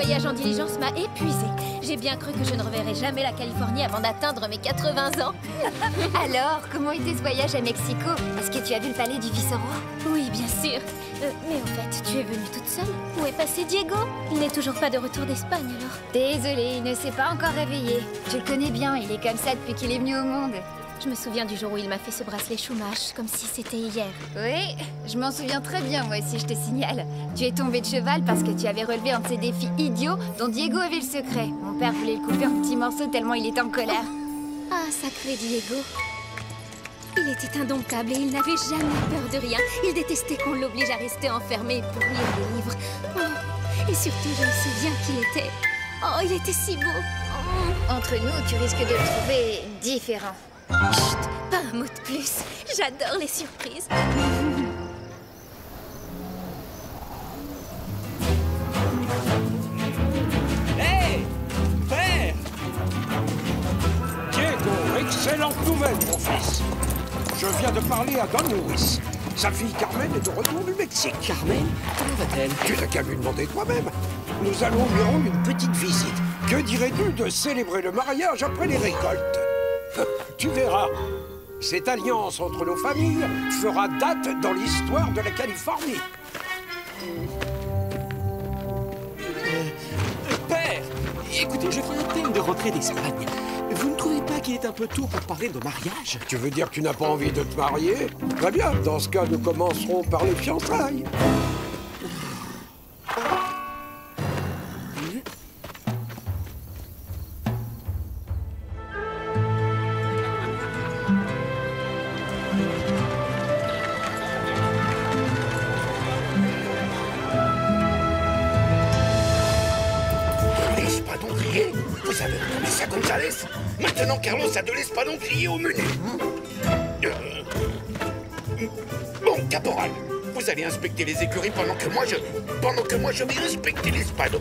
voyage en diligence m'a épuisée. J'ai bien cru que je ne reverrais jamais la Californie avant d'atteindre mes 80 ans. Alors, comment était ce voyage à Mexico? Est-ce que tu as vu le palais du vice-roi? Oui, bien sûr. Mais au fait, tu es venue toute seule? Où est passé Diego? Il n'est toujours pas de retour d'Espagne, alors. Désolée, il ne s'est pas encore réveillé. Tu le connais bien, il est comme ça depuis qu'il est venu au monde. Je me souviens du jour où il m'a fait ce bracelet chômage, comme si c'était hier. Oui, je m'en souviens très bien, moi aussi, je te signale. Tu es tombé de cheval parce que tu avais relevé un de ces défis idiots dont Diego avait le secret. Mon père voulait le couper en petits morceaux tellement il était en colère. Ah, sacré Diego. Il était indomptable et il n'avait jamais peur de rien. Il détestait qu'on l'oblige à rester enfermé pour lire des livres. Oh, et surtout, je me souviens qu'il était... Oh, il était si beau. Oh. Entre nous, tu risques de le trouver différent. Chut, pas un mot de plus. J'adore les surprises. Hé, père! Diego, excellente nouvelle, mon fils. Je viens de parler à Don Luis. Sa fille Carmen est de retour du Mexique. Carmen, comment va-t-elle? Tu n'as qu'à lui demander toi-même. Nous allons lui rendre une petite visite. Que dirais-tu de célébrer le mariage après les récoltes? Tu verras. Cette alliance entre nos familles fera date dans l'histoire de la Californie. Père, écoutez, je viens à peine de rentrer d'Espagne. Vous ne trouvez pas qu'il est un peu tôt pour parler de mariage? Tu veux dire que tu n'as pas envie de te marier? Très bien, dans ce cas, nous commencerons par les fiançailles. Vous avez entendu ça, Gonzalez? Maintenant, Carlos a de l'espadon grillé au menu. Bon, caporal, vous allez inspecter les écuries pendant que moi je vais inspecter l'espadon.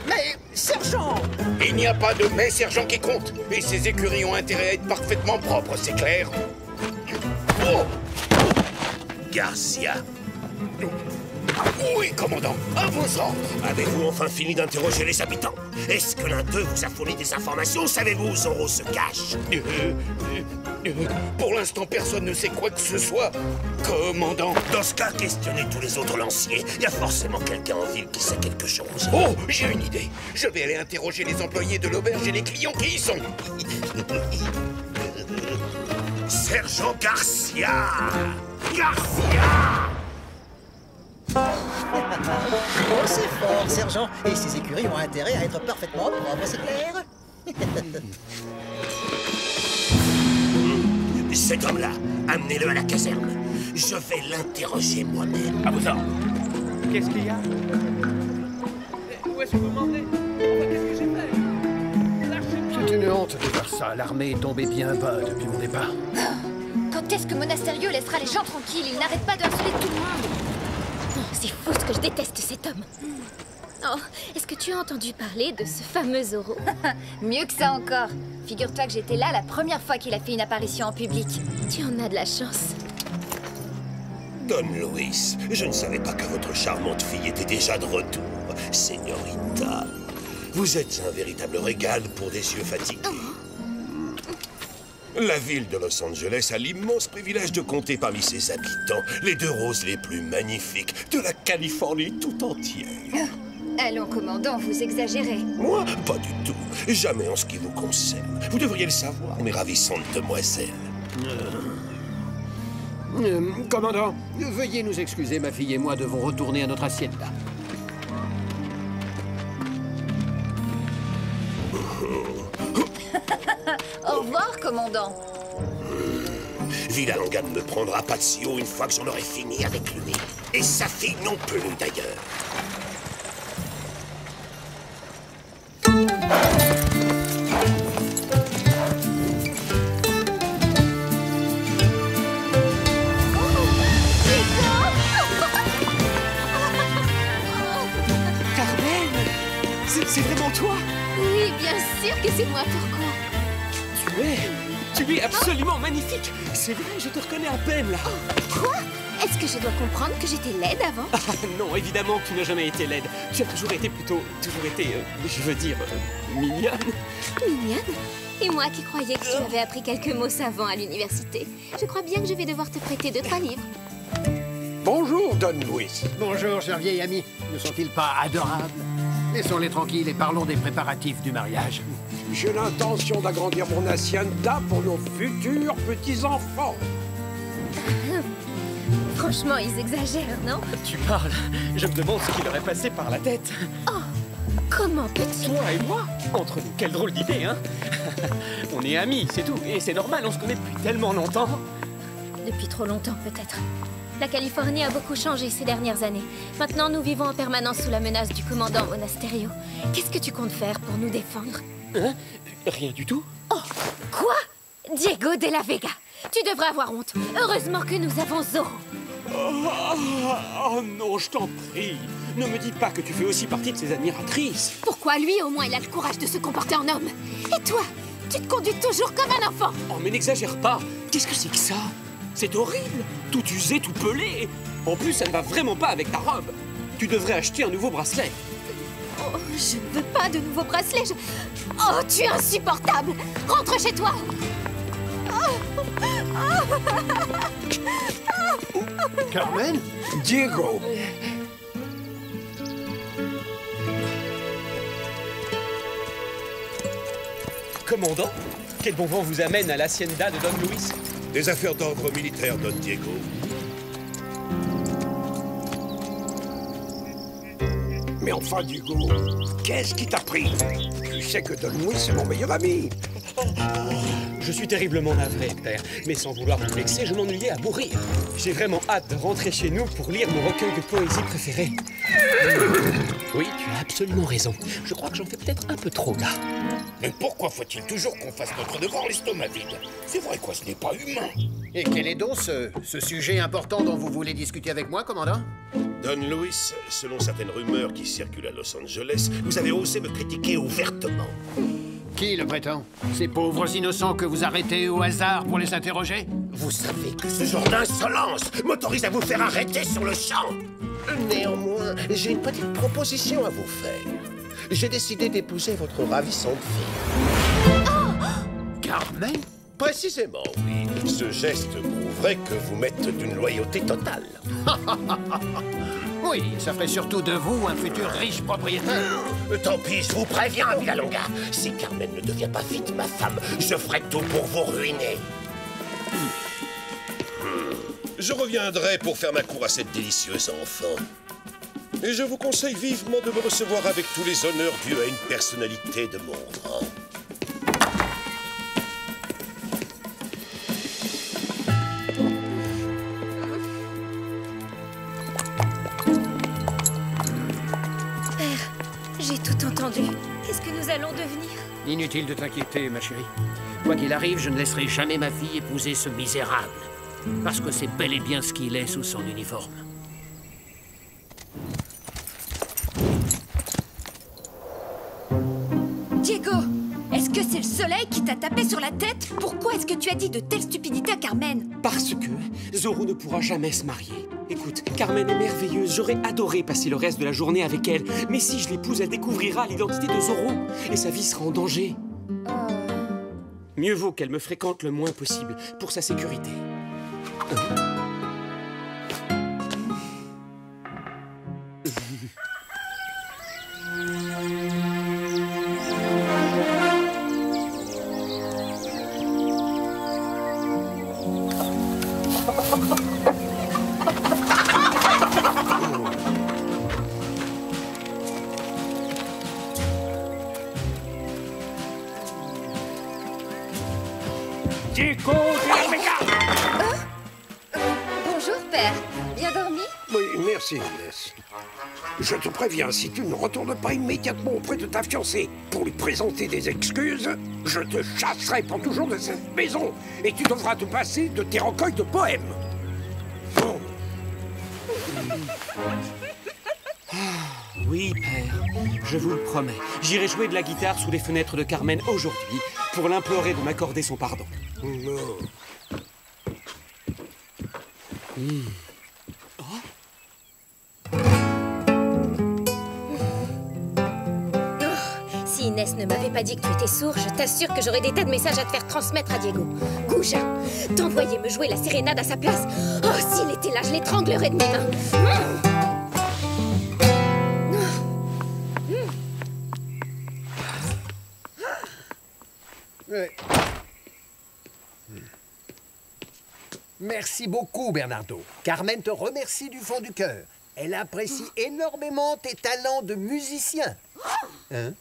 Mais, sergent! Il n'y a pas de mais, sergent, qui compte. Et ces écuries ont intérêt à être parfaitement propres, c'est clair? Oh! Garcia. Oui, commandant, à vos ordres. Avez-vous enfin fini d'interroger les habitants? Est-ce que l'un d'eux vous a fourni des informations? Savez-vous où Zorro se cache? Pour l'instant, personne ne sait quoi que ce soit, commandant. Dans ce cas, questionnez tous les autres lanciers. Il y a forcément quelqu'un en ville qui sait quelque chose. Oh, j'ai une idée. Je vais aller interroger les employés de l'auberge et les clients qui y sont. Sergent Garcia! Garcia! Oh, c'est fort, sergent. Et ces écuries ont intérêt à être parfaitement propres, c'est clair? Cet homme-là, amenez-le à la caserne. Je vais l'interroger moi-même. À vos ordres. Qu'est-ce qu'il y a? Où est-ce que vous m'emmenez? Qu'est-ce que j'ai fait? C'est une honte de faire ça. L'armée est tombée bien bas depuis mon départ. Quand est-ce que Monasterio laissera les gens tranquilles? Il n'arrête pas de harceler tout le monde. Oh, c'est fou ce que je déteste cet homme. Oh, est-ce que tu as entendu parler de ce fameux Zorro? Mieux que ça encore. Figure-toi que j'étais là la première fois qu'il a fait une apparition en public. Tu en as de la chance. Don Luis, je ne savais pas que votre charmante fille était déjà de retour. Señorita, vous êtes un véritable régal pour des yeux fatigués. La ville de Los Angeles a l'immense privilège de compter parmi ses habitants les deux roses les plus magnifiques de la Californie tout entière. Allons, commandant, vous exagérez. Moi, pas du tout. Jamais en ce qui vous concerne. Vous devriez le savoir, mes ravissantes demoiselles. Commandant, veuillez nous excuser, ma fille et moi devons retourner à notre hacienda. Au revoir, commandant. Villalonga ne me prendra pas de si haut une fois que j'en aurai fini avec lui. Et sa fille non plus, d'ailleurs. Carmen! C'est vraiment toi? Oui, bien sûr que c'est moi, pourquoi? Tu es absolument magnifique. C'est vrai, je te reconnais à peine, là. Quoi? Est-ce que je dois comprendre que j'étais laide avant? Ah, non, évidemment que tu n'as jamais été laide. Tu as toujours été je veux dire, mignonne. Mignonne? Et moi qui croyais que tu avais appris quelques mots savants à l'université. Je crois bien que je vais devoir te prêter 2-3 livres. Bonjour, Don Louis. Bonjour, cher vieil ami. Ne sont-ils pas adorables? Laissons-les tranquilles et parlons des préparatifs du mariage. J'ai l'intention d'agrandir mon hacienda pour nos futurs petits-enfants. Franchement, ils exagèrent, non? Tu parles. Je me demande ce qui leur est passé par la tête. Oh, comment peux-tu? Toi et moi? Entre nous, quelle drôle d'idée, hein? On est amis, c'est tout. Et c'est normal, on se connaît depuis tellement longtemps. Depuis trop longtemps, peut-être. La Californie a beaucoup changé ces dernières années. Maintenant, nous vivons en permanence sous la menace du commandant Monasterio. Qu'est-ce que tu comptes faire pour nous défendre? Hein? Rien du tout. Oh, quoi? Diego de la Vega, tu devrais avoir honte. Heureusement que nous avons Zorro. Oh non, je t'en prie. Ne me dis pas que tu fais aussi partie de ses admiratrices. Pourquoi lui, au moins, il a le courage de se comporter en homme? Et toi, tu te conduis toujours comme un enfant. Oh, mais n'exagère pas. Qu'est-ce que c'est que ça? C'est horrible. Tout usé, tout pelé. En plus, ça ne va vraiment pas avec ta robe. Tu devrais acheter un nouveau bracelet. Oh, je ne veux pas de nouveaux bracelets. Oh, tu es insupportable. Rentre chez toi. Carmen? Diego. Commandant, quel bon vent vous amène à l'hacienda de Don Luis? Des affaires d'ordre militaire, Don Diego. Mais enfin, Diego, qu'est-ce qui t'a pris? Tu sais que Don Louis est mon meilleur ami. Je suis terriblement navré, père, mais sans vouloir vous vexer, je m'ennuyais à mourir. J'ai vraiment hâte de rentrer chez nous pour lire mon recueil de poésie préféré. Oui, tu as absolument raison. Je crois que j'en fais peut-être un peu trop, là. Mais pourquoi faut-il toujours qu'on fasse notre devoir l'estomac vide? C'est vrai quoi, ce n'est pas humain. Et quel est donc ce sujet important dont vous voulez discuter avec moi, commandant? Don Louis, selon certaines rumeurs qui circulent à Los Angeles, vous avez osé me critiquer ouvertement. Qui le prétend? Ces pauvres innocents que vous arrêtez au hasard pour les interroger? Vous savez que ce genre d'insolence m'autorise à vous faire arrêter sur le champ. Néanmoins, j'ai une petite proposition à vous faire. J'ai décidé d'épouser votre ravissante fille. Carmen? Précisément, oui. Ce geste prouverait que vous m'êtes d'une loyauté totale. Oui, ça ferait surtout de vous un futur riche propriétaire. Tant pis, je vous préviens, Villalonga. Si Carmen ne devient pas vite ma femme, je ferai tout pour vous ruiner. Je reviendrai pour faire ma cour à cette délicieuse enfant. Et je vous conseille vivement de me recevoir avec tous les honneurs dus à une personnalité de mon rang. J'ai tout entendu. Qu'est-ce que nous allons devenir? Inutile de t'inquiéter, ma chérie. Quoi qu'il arrive, je ne laisserai jamais ma fille épouser ce misérable. Parce que c'est bel et bien ce qu'il est sous son uniforme. Diego, est-ce que c'est le soleil qui t'a tapé sur la tête? Pourquoi est-ce que tu as dit de telles stupidités à Carmen? Parce que Zorro ne pourra jamais se marier. Écoute, Carmen est merveilleuse, j'aurais adoré passer le reste de la journée avec elle. Mais si je l'épouse, elle découvrira l'identité de Zorro et sa vie sera en danger. Mieux vaut qu'elle me fréquente le moins possible, pour sa sécurité. Diego de la Vega! Bonjour, père. Bien dormi? Oui, merci, Inès. Je te préviens, si tu ne retournes pas immédiatement auprès de ta fiancée pour lui présenter des excuses, je te chasserai pour toujours de cette maison et tu devras te passer de tes recueils de poèmes. Oh. Oui, père, je vous le promets. J'irai jouer de la guitare sous les fenêtres de Carmen aujourd'hui pour l'implorer de m'accorder son pardon. Inès ne m'avait pas dit que tu étais sourd, je t'assure que j'aurais des tas de messages à te faire transmettre à Diego. Gouja, t'envoyer me jouer la sérénade à sa place. Oh, s'il était là, je l'étranglerais de mes mains. Ouais. Merci beaucoup, Bernardo. Carmen te remercie du fond du cœur. Elle apprécie énormément tes talents de musicien. Hein?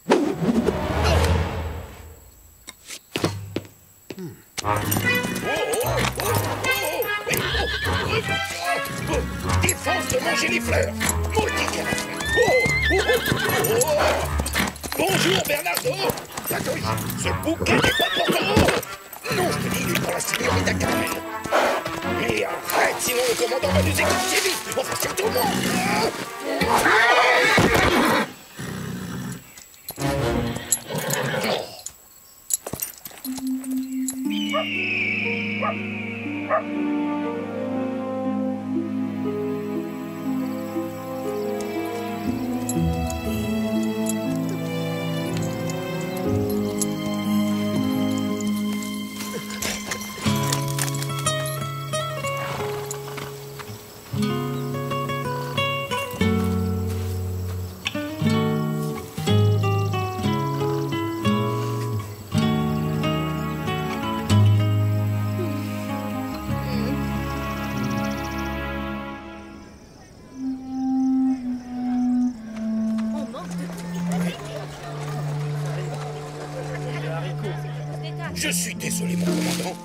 Défense de manger les fleurs. Maudit canard. Bonjour, Bernardo. Attends, ce bouquet n'est pas pour toi. Non, je te dis, il est pour la signorita Carmen. Mais arrête, sinon le commandant va nous exécuter vite. Enfin, surtout moi. Je suis désolé, mon commandant.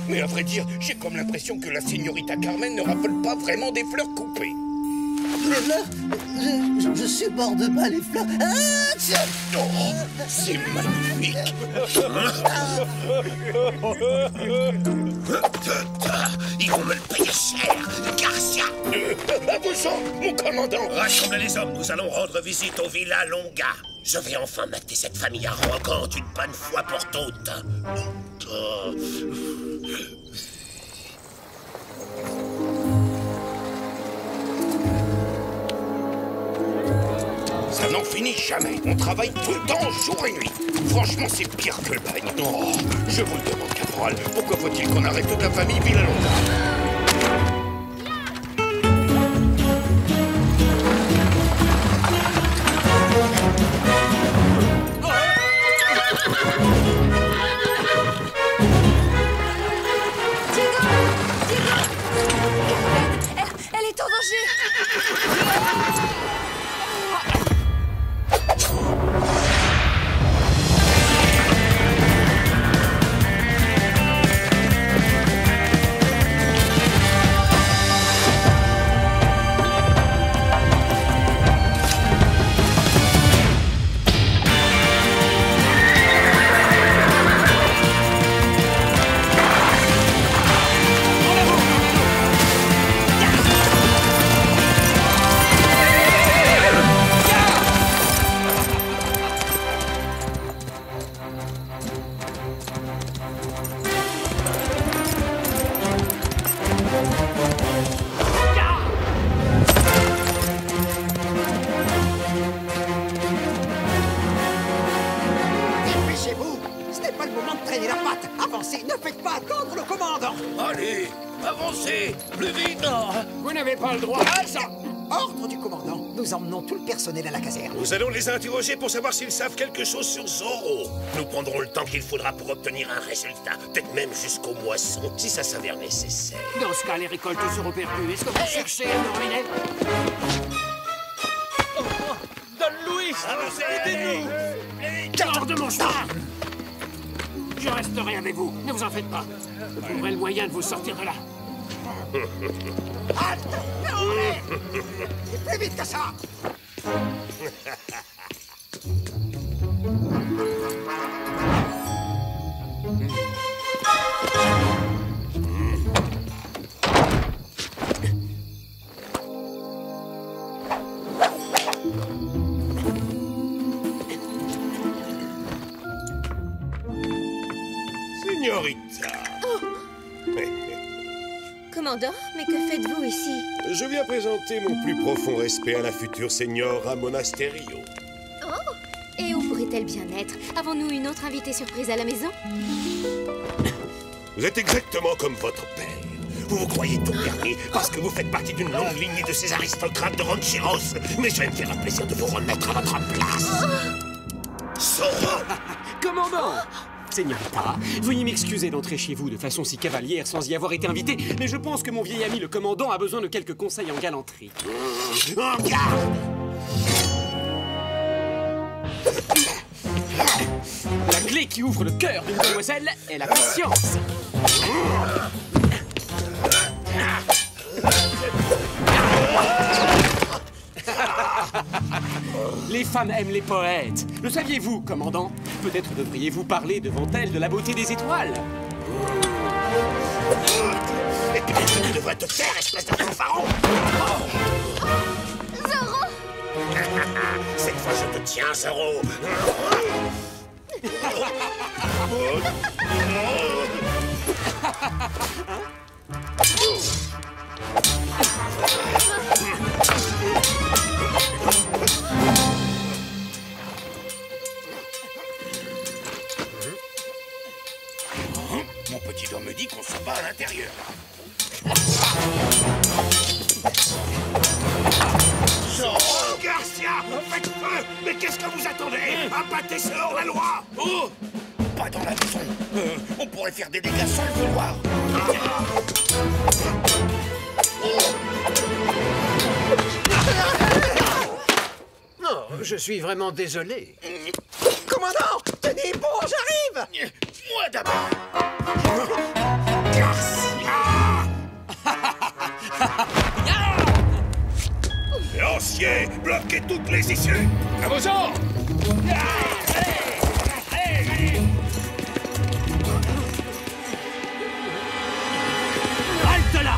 Mais à vrai dire, j'ai comme l'impression que la signorita Carmen ne raffole pas vraiment des fleurs coupées. Les fleurs? Je supporte pas les fleurs. Ah, tiens. Oh, c'est magnifique. Ils vont me le payer cher, Garcia. À vos ordres, mon commandant. Rassemblez les hommes, nous allons rendre visite au Villa Longa. Je vais enfin mater cette famille arrogante une bonne fois pour toutes. Ça n'en finit jamais. On travaille tout le temps, jour et nuit. Franchement, c'est pire que le bagne. Oh, je vous le demande, caporal. Pourquoi faut-il qu'on arrête toute la famille Villa Longa? Elle est en danger. Dépêchez-vous. Ce n'est pas le moment de traîner la patte. Avancez, ne faites pas attendre le commandant. Allez, avancez, plus vite. Vous n'avez pas le droit à ça. Ordre du commandant. Nous emmenons tout le personnel à la caserne. Nous allons les interroger pour savoir s'ils savent quelque chose sur Zorro. Nous prendrons le temps qu'il faudra pour obtenir un résultat, peut-être même jusqu'aux moissons, si ça s'avère nécessaire. Dans ce cas, les récoltes seront perdues. Est-ce que vous cherchez un Orlinel? Don Luis, aidez-nous! Hors de mon chemin! Je resterai avec vous, ne vous en faites pas. Je trouverai le moyen de vous sortir de là. C'est plus vite que ça. Signorita. Commandant, mais que faites-vous ici? Je viens présenter mon plus profond respect à la future Señora Monasterio. Oh, Et où pourrait-elle bien être? Avons-nous une autre invitée surprise à la maison? Vous êtes exactement comme votre père. Vous vous croyez tout permis parce que vous faites partie d'une longue lignée de ces aristocrates de Ranchiros. Mais je vais me faire un plaisir de vous remettre à votre place. Zoro! Commandant! Señorita, veuillez m'excuser d'entrer chez vous de façon si cavalière sans y avoir été invité, mais je pense que mon vieil ami le commandant a besoin de quelques conseils en galanterie. En garde! La clé qui ouvre le cœur d'une demoiselle est la patience. Les femmes aiment les poètes. Le saviez-vous, commandant? Peut-être devriez-vous parler devant elles de la beauté des étoiles. Et peut-être que tu devrais te taire, espèce de fanfaron! Zoro! Cette fois, je te tiens, Zoro! Mon petit doigt me dit qu'on se bat à l'intérieur. Zoro Garcia, faites feu! Mais qu'est-ce que vous attendez? Abattez ce hors-la-loi! Oh! Pas dans la maison. On pourrait faire des dégâts sans le vouloir. Non, je suis vraiment désolé. Commandant, tenez bon, j'arrive. Moi d'abord. Garcia! Lancier, bloquez toutes les issues. À vos ordres. Halte là!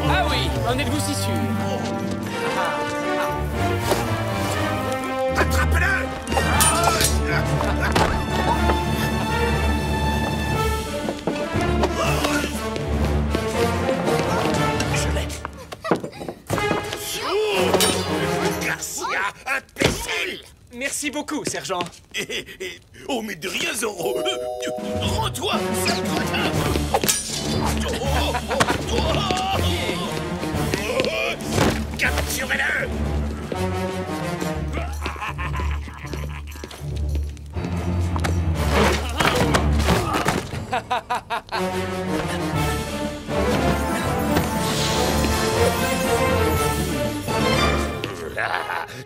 Ah oui, en êtes-vous si sûr? Attrape-le! Je l'ai. Garcia, imbécile! Merci beaucoup, sergent. Oh, mais de rien, Zoro! Rends-toi, sale cretin! Capturez-le!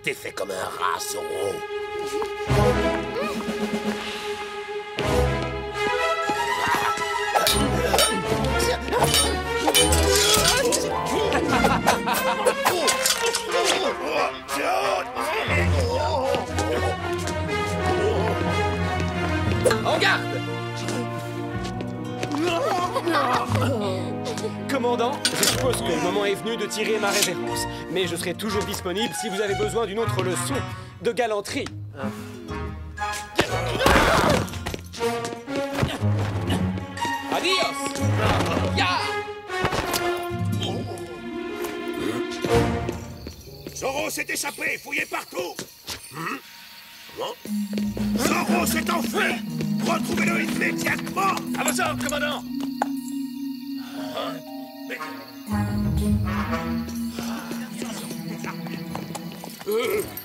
T'es fait comme un rat, Zoro. En garde! Commandant, je suppose que le moment est venu de tirer ma révérence. Mais je serai toujours disponible si vous avez besoin d'une autre leçon de galanterie. Adios! Ya! Zoro s'est échappé, fouillez partout. Zoro s'est enfui. Retrouvez-le immédiatement. À vos ordres, commandant!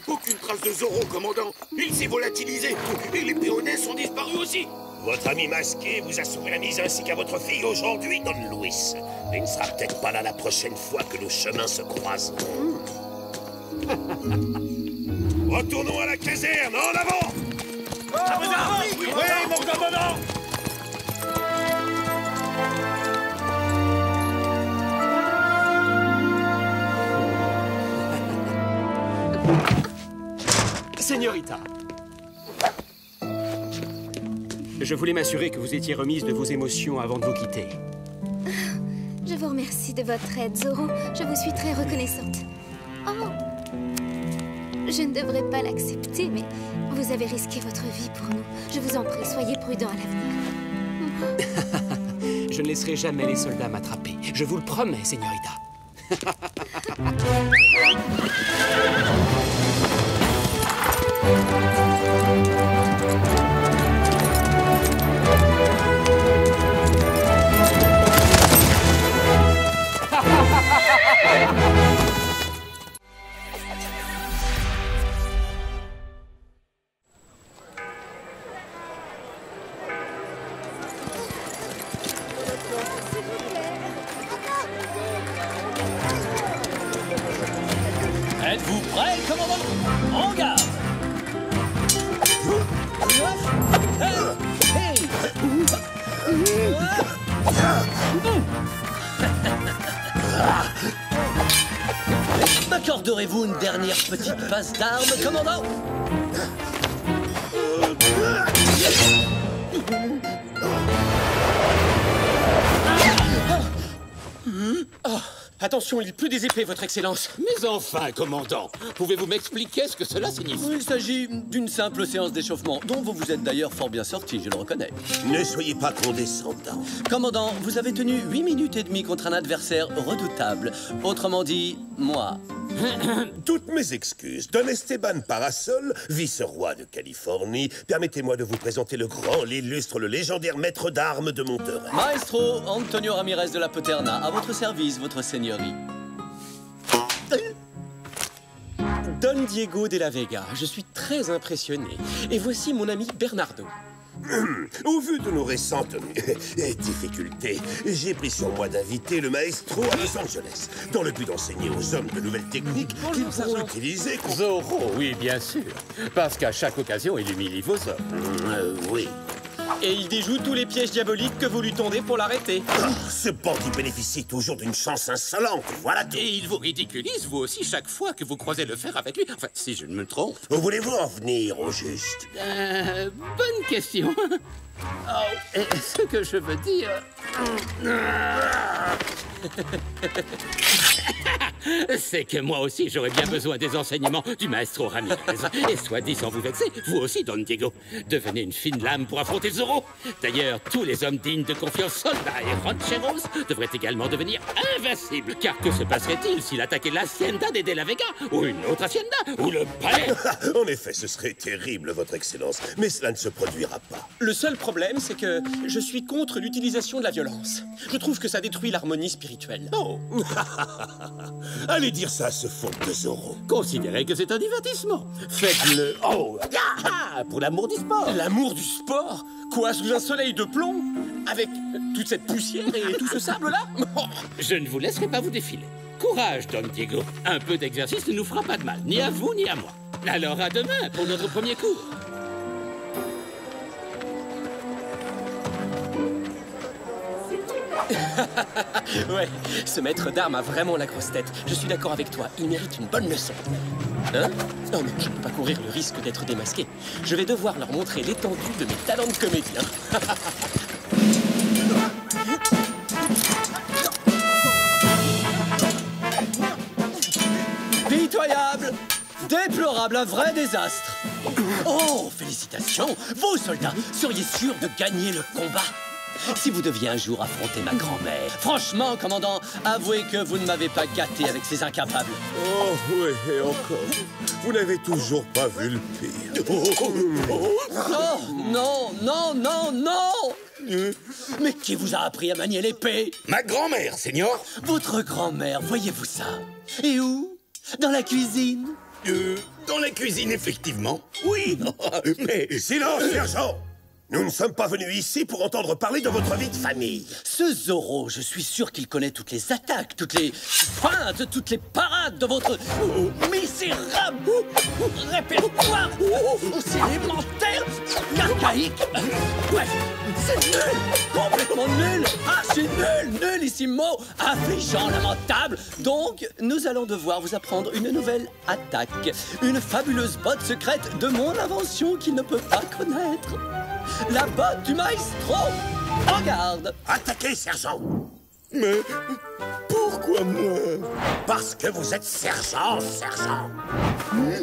Aucune trace de Zoro, commandant. Il s'est volatilisé et les péonais sont disparus aussi. Votre ami masqué vous a sauvé la mise ainsi qu'à votre fille aujourd'hui, Don Luis. Mais il ne sera peut-être pas là la prochaine fois que nos chemins se croiseront. Retournons à la caserne, en avant! À vos ordres! Oui, mon commandant! Señorita, je voulais m'assurer que vous étiez remise de vos émotions avant de vous quitter. Je vous remercie de votre aide, Zoro. Je vous suis très reconnaissante. Oh! Je ne devrais pas l'accepter, mais vous avez risqué votre vie pour nous. Je vous en prie, soyez prudent à l'avenir. Je ne laisserai jamais les soldats m'attraper. Je vous le promets, Señorita. Êtes-vous prêts, commandant? En garde! M'accorderez-vous une dernière petite passe d'armes, commandant? Attention, il pleut des épées, votre excellence. Mais enfin, commandant, pouvez-vous m'expliquer ce que cela signifie? Il s'agit d'une simple séance d'échauffement, dont vous vous êtes d'ailleurs fort bien sorti, je le reconnais. Ne soyez pas condescendant. Commandant, vous avez tenu 8 minutes et demie contre un adversaire redoutable. Autrement dit, moi. Toutes mes excuses. Don Esteban Parasol, vice-roi de Californie, permettez-moi de vous présenter le grand, l'illustre, le légendaire maître d'armes de Monterrey. Maestro Antonio Ramirez de la Paterna, à votre service, votre seigneurie. Don Diego de la Vega, je suis très impressionné. Et voici mon ami Bernardo. Au vu de nos récentes difficultés, j'ai pris sur moi d'inviter le maestro à Los Angeles, dans le but d'enseigner aux hommes de nouvelles techniques qu'ils pourront utiliser contre... Zorro, oui, bien sûr. Parce qu'à chaque occasion, il humilie vos hommes. Oui. Et il déjoue tous les pièges diaboliques que vous lui tendez pour l'arrêter. Ce bandit bénéficie toujours d'une chance insolente, voilà tout. Et il vous ridiculise, vous aussi, chaque fois que vous croisez le fer avec lui. Enfin, si je ne me trompe. Où voulez-vous en venir, au juste? Bonne question. Oh, ce que je veux dire... C'est que moi aussi, j'aurais bien besoin des enseignements du maestro Ramirez. Et soit dit sans vous vexer, vous aussi, Don Diego, devenez une fine lame pour affronter Zorro. D'ailleurs, tous les hommes dignes de confiance, soldats et rancheros, devraient également devenir invincibles. Car que se passerait-il s'il attaquait l'hacienda de la Vega, ou une autre hacienda, ou le palais? En effet, ce serait terrible, votre excellence, mais cela ne se produira pas. Le seul problème, c'est que je suis contre l'utilisation de la violence. Je trouve que ça détruit l'harmonie spirituelle. Oh. Allez dire ça à ce fond de Zorro. Considérez que c'est un divertissement. Faites-le... Oh, pour l'amour du sport. L'amour du sport? Quoi, sous un soleil de plomb? Avec toute cette poussière et tout ce sable-là? Je ne vous laisserai pas vous défiler. Courage, Don Diego. Un peu d'exercice ne nous fera pas de mal, ni à vous, ni à moi. Alors à demain pour notre premier cours. Ouais, ce maître d'armes a vraiment la grosse tête. Je suis d'accord avec toi, il mérite une bonne leçon. Hein? Non, mais je ne peux pas courir le risque d'être démasqué. Je vais devoir leur montrer l'étendue de mes talents de comédien. Pitoyable! Déplorable, un vrai désastre! Oh, félicitations! Vos soldats seriez sûrs de gagner le combat! Si vous deviez un jour affronter ma grand-mère... Franchement, commandant, avouez que vous ne m'avez pas gâté avec ces incapables. Oh, oui, et encore. Vous n'avez toujours pas vu le pire. Oh, non, non, non, non! Mais qui vous a appris à manier l'épée? Ma grand-mère, Seigneur. Votre grand-mère, voyez-vous ça? Et où? Dans la cuisine? Dans la cuisine, effectivement. Oui. Mais... Silence, sergent! Nous ne sommes pas venus ici pour entendre parler de votre vie de famille. Ce Zorro, je suis sûr qu'il connaît toutes les attaques, toutes les feintes, toutes les parades de votre misérable répertoire aussi élémentaire qu'archaïque. Bref, c'est nul, complètement nul. Ah, c'est nul, nullissimo, affligeant, lamentable. Donc, nous allons devoir vous apprendre une nouvelle attaque. Une fabuleuse botte secrète de mon invention qu'il ne peut pas connaître. La botte du maestro! En garde! Attaquez, sergent! Mais pourquoi moi? Parce que vous êtes sergent.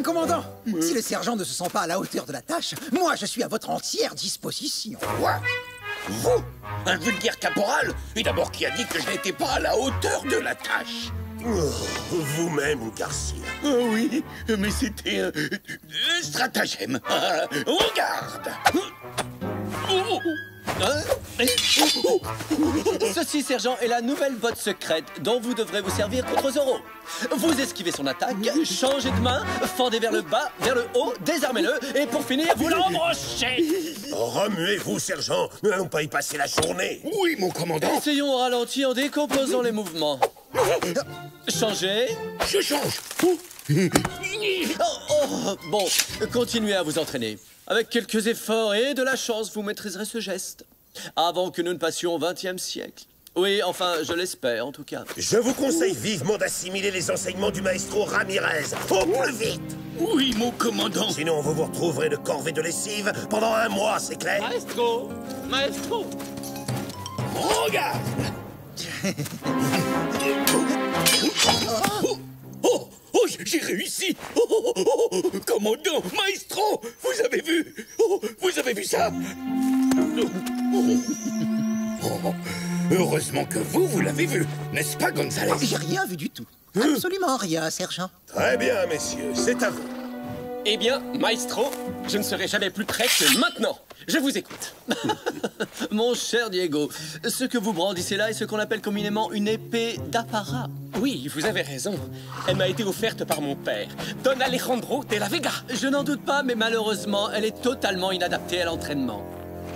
Commandant, si le sergent ne se sent pas à la hauteur de la tâche, moi je suis à votre entière disposition. Quoi? Vous? Un vulgaire caporal? Et d'abord, qui a dit que je n'étais pas à la hauteur de la tâche? Vous-même, Garcia. Oui, mais c'était un stratagème. Regarde! Ceci, sergent, est la nouvelle botte secrète dont vous devrez vous servir contre Zorro. Vous esquivez son attaque, changez de main, fendez vers le bas, vers le haut, désarmez-le, et pour finir, vous l'embrochez. Remuez-vous, sergent. Nous n'allons pas y passer la journée. Oui, mon commandant. Essayons au ralenti en décomposant les mouvements. Changez. Je change. Bon, continuez à vous entraîner. Avec quelques efforts et de la chance, vous maîtriserez ce geste. Avant que nous ne passions au XXe siècle. Oui, enfin, je l'espère, en tout cas. Je vous conseille vivement d'assimiler les enseignements du maestro Ramirez. Au plus vite. Oui, mon commandant. Sinon, vous vous retrouverez de corvée de lessive pendant 1 mois, c'est clair? Maestro. Regarde. Oh, j'ai réussi. Commandant, maestro, vous avez vu? Vous avez vu ça? Heureusement que vous l'avez vu, n'est-ce pas, Gonzalez? J'ai rien vu du tout. Absolument rien, sergent. Très bien, messieurs, c'est à vous. Eh bien, maestro, je ne serai jamais plus prêt que maintenant. Je vous écoute. Mon cher Diego, ce que vous brandissez là est ce qu'on appelle communément une épée d'apparat. Oui, vous avez raison. Elle m'a été offerte par mon père, Don Alejandro de la Vega. Je n'en doute pas, mais malheureusement, elle est totalement inadaptée à l'entraînement.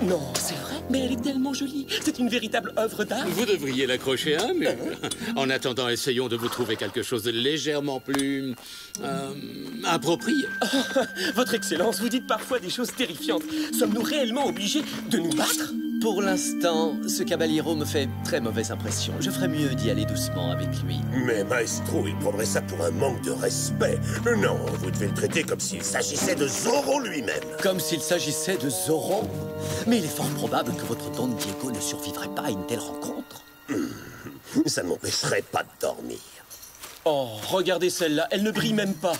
Non, c'est vrai, mais elle est tellement jolie. C'est une véritable œuvre d'art. Vous devriez l'accrocher à un mur. En attendant, essayons de vous trouver quelque chose de légèrement plus... approprié. Votre Excellence, vous dites parfois des choses terrifiantes. Sommes-nous réellement obligés de nous battre? Pour l'instant, ce caballero me fait très mauvaise impression. Je ferais mieux d'y aller doucement avec lui. Mais maestro, il prendrait ça pour un manque de respect. Non, vous devez le traiter comme s'il s'agissait de Zorro lui-même. Comme s'il s'agissait de Zorro? Mais il est fort probable que votre Don Diego ne survivrait pas à une telle rencontre. Ça ne m'empêcherait pas de dormir. Oh, regardez celle-là, elle ne brille même pas.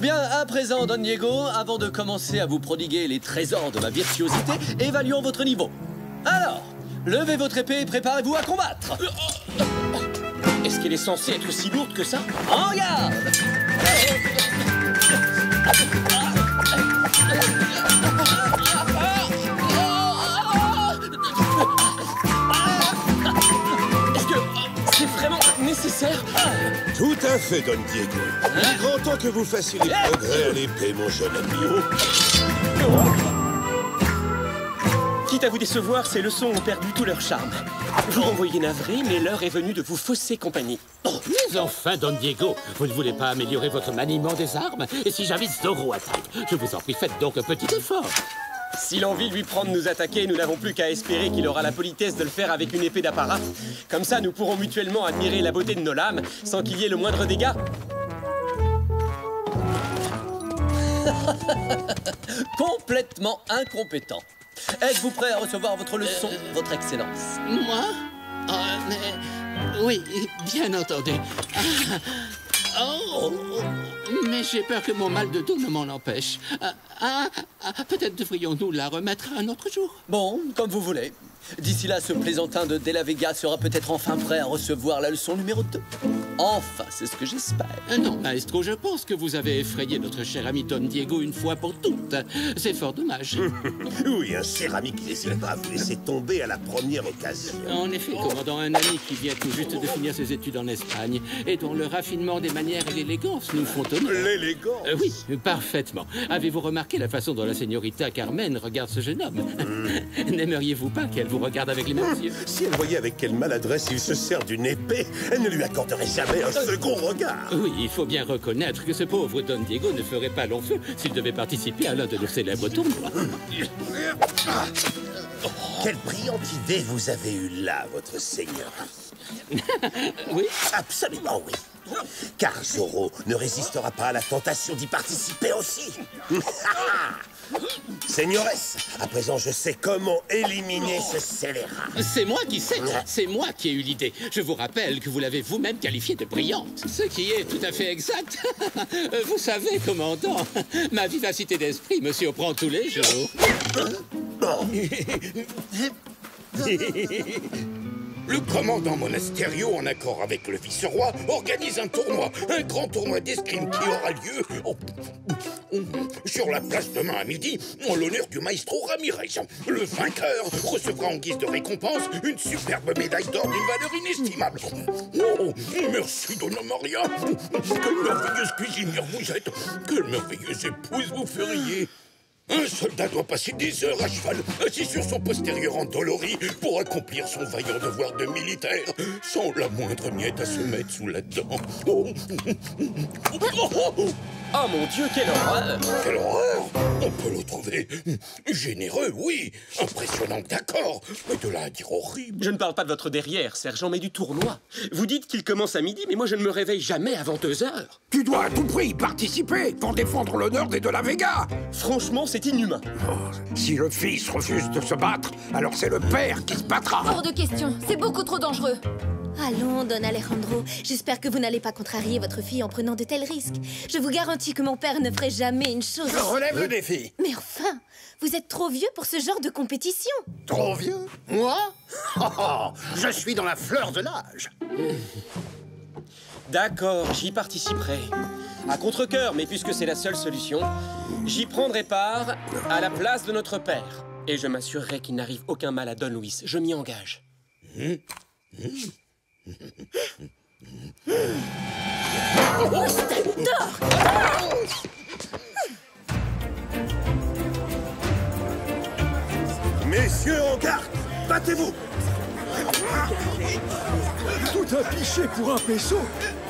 Bien, à présent, Don Diego, avant de commencer à vous prodiguer les trésors de ma virtuosité, évaluons votre niveau. Alors, levez votre épée et préparez-vous à combattre. Est-ce qu'elle est censée être si lourde que ça? En garde! Est-ce que c'est vraiment nécessaire? Tout à fait, Don Diego. Il est grand temps que vous fassiez des progrès à l'épée, mon jeune ami. Quitte à vous décevoir, ces leçons ont perdu tout leur charme. Vous m'envoyez navré, mais l'heure est venue de vous fausser compagnie. Mais enfin, Don Diego, vous ne voulez pas améliorer votre maniement des armes? Et si j'invite Zorro à taille, je vous en prie, faites donc un petit effort. Si l'envie lui prend de nous attaquer, nous n'avons plus qu'à espérer qu'il aura la politesse de le faire avec une épée d'apparat. Comme ça, nous pourrons mutuellement admirer la beauté de nos lames sans qu'il y ait le moindre dégât. Complètement incompétent. Êtes-vous prêt à recevoir votre leçon, votre Excellence? Moi? Oui, bien entendu. Mais j'ai peur que mon mal de dos ne m'en empêche. Peut-être devrions-nous la remettre un autre jour? Bon, comme vous voulez. D'ici là, ce plaisantin de De la Vega sera peut-être enfin prêt à recevoir la leçon numéro 2. Enfin, c'est ce que j'espère. Non, maestro, je pense que vous avez effrayé notre cher ami Don Diego une fois pour toutes. C'est fort dommage. Oui, un céramique n'hésite pas à vous laisser tomber à la première occasion. En effet, commandant, un ami qui vient tout juste de finir ses études en Espagne et dont le raffinement des manières et l'élégance nous font honneur. L'élégance? Oui, parfaitement. Avez-vous remarqué la façon dont la señorita Carmen regarde ce jeune homme? N'aimeriez-vous pas qu'elle vous regarde avec les mêmes yeux? Si elle voyait avec quelle maladresse il se sert d'une épée, elle ne lui accorderait jamais un second regard. Oui, il faut bien reconnaître que ce pauvre Don Diego ne ferait pas long feu s'il devait participer à l'un de leurs célèbres tournois. Quelle brillante idée vous avez eue là, votre seigneur. Oui? Absolument oui. Car Zorro ne résistera pas à la tentation d'y participer aussi. Seigneuresse, à présent je sais comment éliminer ce scélérat. C'est moi qui sais, c'est moi qui ai eu l'idée. Je vous rappelle que vous l'avez vous-même qualifiée de brillante. Ce qui est tout à fait exact. Vous savez, commandant, ma vivacité d'esprit me surprend tous les jours. Le commandant Monasterio, en accord avec le vice-roi, organise un tournoi, un grand tournoi d'escrime qui aura lieu sur la place demain à midi, en l'honneur du maestro Ramirez. Le vainqueur recevra en guise de récompense une superbe médaille d'or d'une valeur inestimable. Oh, merci, Donna Maria. Quelle merveilleuse cuisinière vous êtes. Quelle merveilleuse épouse vous feriez. Un soldat doit passer des heures à cheval, assis sur son postérieur endolori, pour accomplir son vaillant devoir de militaire, sans la moindre miette à se mettre sous la dent. Oh, Oh mon Dieu, quelle horreur! Quelle horreur! On peut le trouver généreux, oui, impressionnant, d'accord, mais de là à dire horrible. Je ne parle pas de votre derrière, sergent, mais du tournoi. Vous dites qu'il commence à midi, mais moi je ne me réveille jamais avant 2 heures. Tu dois à tout prix y participer pour défendre l'honneur des de la Vega. Franchement, c'est inhumain. Oh, si le fils refuse de se battre, alors c'est le père qui se battra. Hors de question, c'est beaucoup trop dangereux. Allons, Don Alejandro. J'espère que vous n'allez pas contrarier votre fille en prenant de tels risques. Je vous garantis que mon père ne ferait jamais une chose... Je relève le défi. Mais enfin, vous êtes trop vieux pour ce genre de compétition. Trop vieux? Moi? Je suis dans la fleur de l'âge. D'accord, j'y participerai. À contre-cœur, mais puisque c'est la seule solution, j'y prendrai part à la place de notre père. Et je m'assurerai qu'il n'arrive aucun mal à Don Luis. Je m'y engage. Messieurs, en garde! Battez-vous! Tout un pichet pour un peso?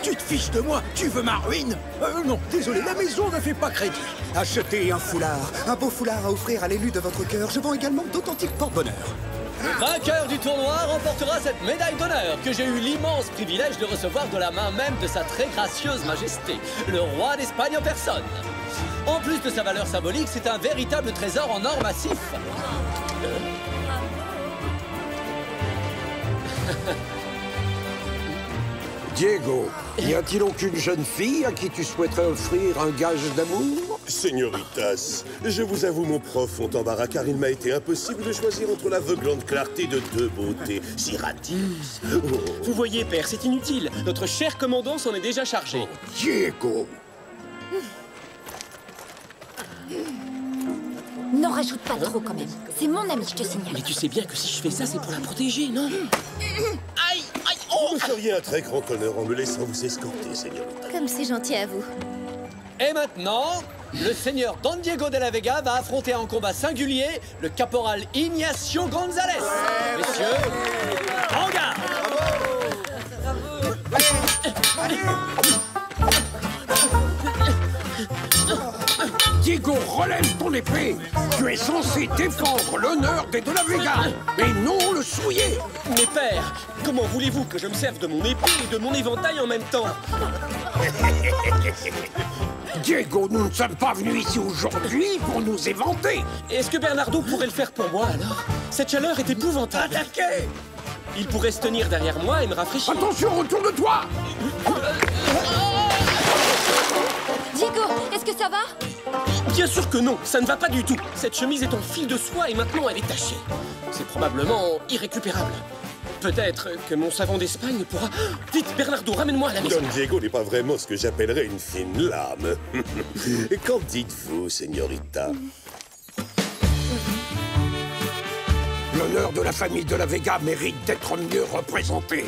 Tu te fiches de moi? Tu veux ma ruine? Non, désolé, la maison ne fait pas crédit. Achetez un foulard, un beau foulard à offrir à l'élu de votre cœur. Je vends également d'authentiques porte-bonheur. Le vainqueur du tournoi remportera cette médaille d'honneur que j'ai eu l'immense privilège de recevoir de la main même de sa très gracieuse majesté, le roi d'Espagne en personne. En plus de sa valeur symbolique, c'est un véritable trésor en or massif. Diego, y a-t-il aucune jeune fille à qui tu souhaiterais offrir un gage d'amour? Señoritas, je vous avoue mon profond embarras car il m'a été impossible de choisir entre l'aveuglante clarté de 2 beautés si ratisses. Oh. Vous voyez, père, c'est inutile. Notre cher commandant s'en est déjà chargé. Diego! N'en rajoute pas trop quand même. C'est mon ami, je te signale. Mais tu sais bien que si je fais ça, c'est pour la protéger, non? Aïe, aïe, oh! Vous me feriez un très grand honneur en me laissant vous escorter, señorita. Comme c'est gentil à vous. Et maintenant, le seigneur Don Diego de la Vega va affronter en combat singulier le caporal Ignacio González. Messieurs, en garde! Diego, relève ton épée. Tu es censé défendre l'honneur des de la Vega et non le souiller. Mais père, comment voulez-vous que je me serve de mon épée et de mon éventail en même temps? Diego, nous ne sommes pas venus ici aujourd'hui pour nous éventer. Est-ce que Bernardo pourrait le faire pour moi, alors? Cette chaleur est épouvantable. Attaquez! Il pourrait se tenir derrière moi et me rafraîchir. Attention, autour de toi! Diego, est-ce que ça va? Bien sûr que non, ça ne va pas du tout. Cette chemise est en fil de soie et maintenant elle est tachée. C'est probablement irrécupérable. Peut-être que mon savon d'Espagne pourra... Vite, Bernardo, ramène-moi à la maison. Don Diego n'est pas vraiment ce que j'appellerais une fine lame. Qu'en dites-vous, señorita? L'honneur de la famille de la Vega mérite d'être mieux représenté.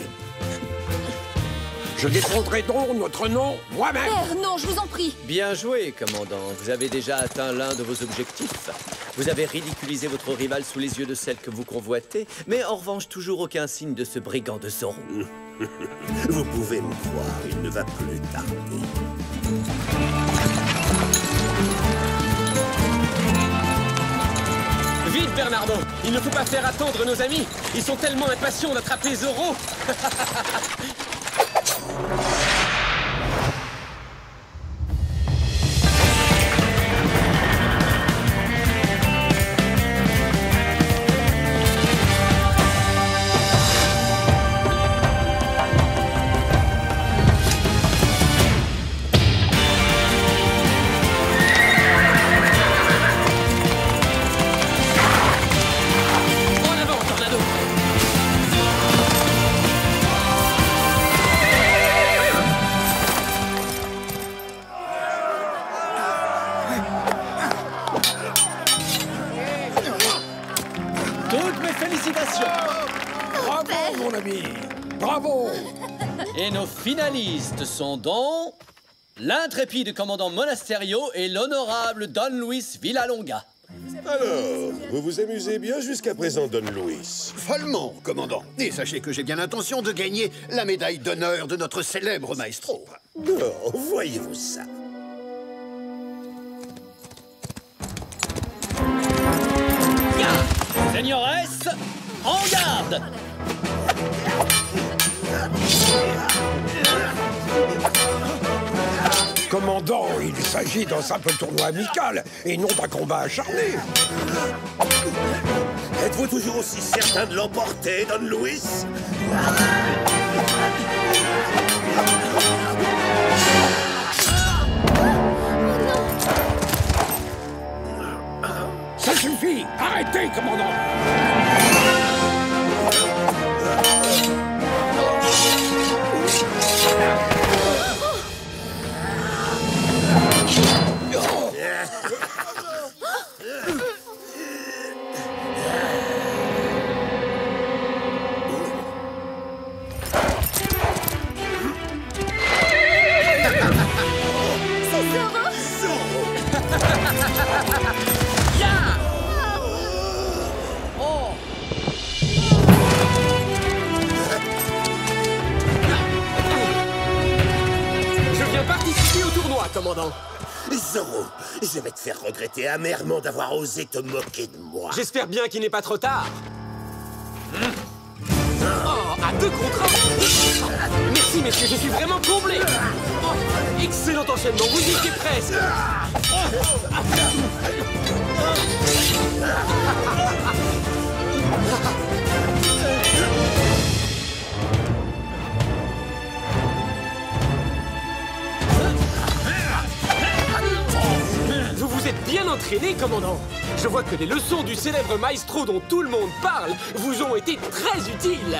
Je défendrai donc notre nom moi-même. Père, non, je vous en prie. Bien joué, commandant. Vous avez déjà atteint l'un de vos objectifs. Vous avez ridiculisé votre rival sous les yeux de celle que vous convoitez, mais en revanche, toujours aucun signe de ce brigand de Zorro. Vous pouvez me croire, il ne va plus tarder. Vite, Bernardo! Il ne faut pas faire attendre nos amis. Ils sont tellement impatients d'attraper Zorro. Et nos finalistes sont donc l'intrépide commandant Monasterio et l'honorable Don Luis Villalonga. Alors, vous vous amusez bien jusqu'à présent, Don Luis? Follement, commandant. Et sachez que j'ai bien l'intention de gagner la médaille d'honneur de notre célèbre maestro. Oh, voyez-vous ça? Señores, en garde! Commandant, il s'agit d'un simple tournoi amical et non d'un combat acharné. Êtes-vous toujours aussi certain de l'emporter, Don Luis? Ça suffit! Arrêtez, commandant! Commandant. Zoro, je vais te faire regretter amèrement d'avoir osé te moquer de moi. J'espère bien qu'il n'est pas trop tard. Oh, à 2 contre 1. Merci, messieurs, je suis vraiment comblé. Oh, excellent enchaînement, vous y étiez presque. Vous êtes bien entraîné, commandant. Je vois que les leçons du célèbre maestro dont tout le monde parle vous ont été très utiles.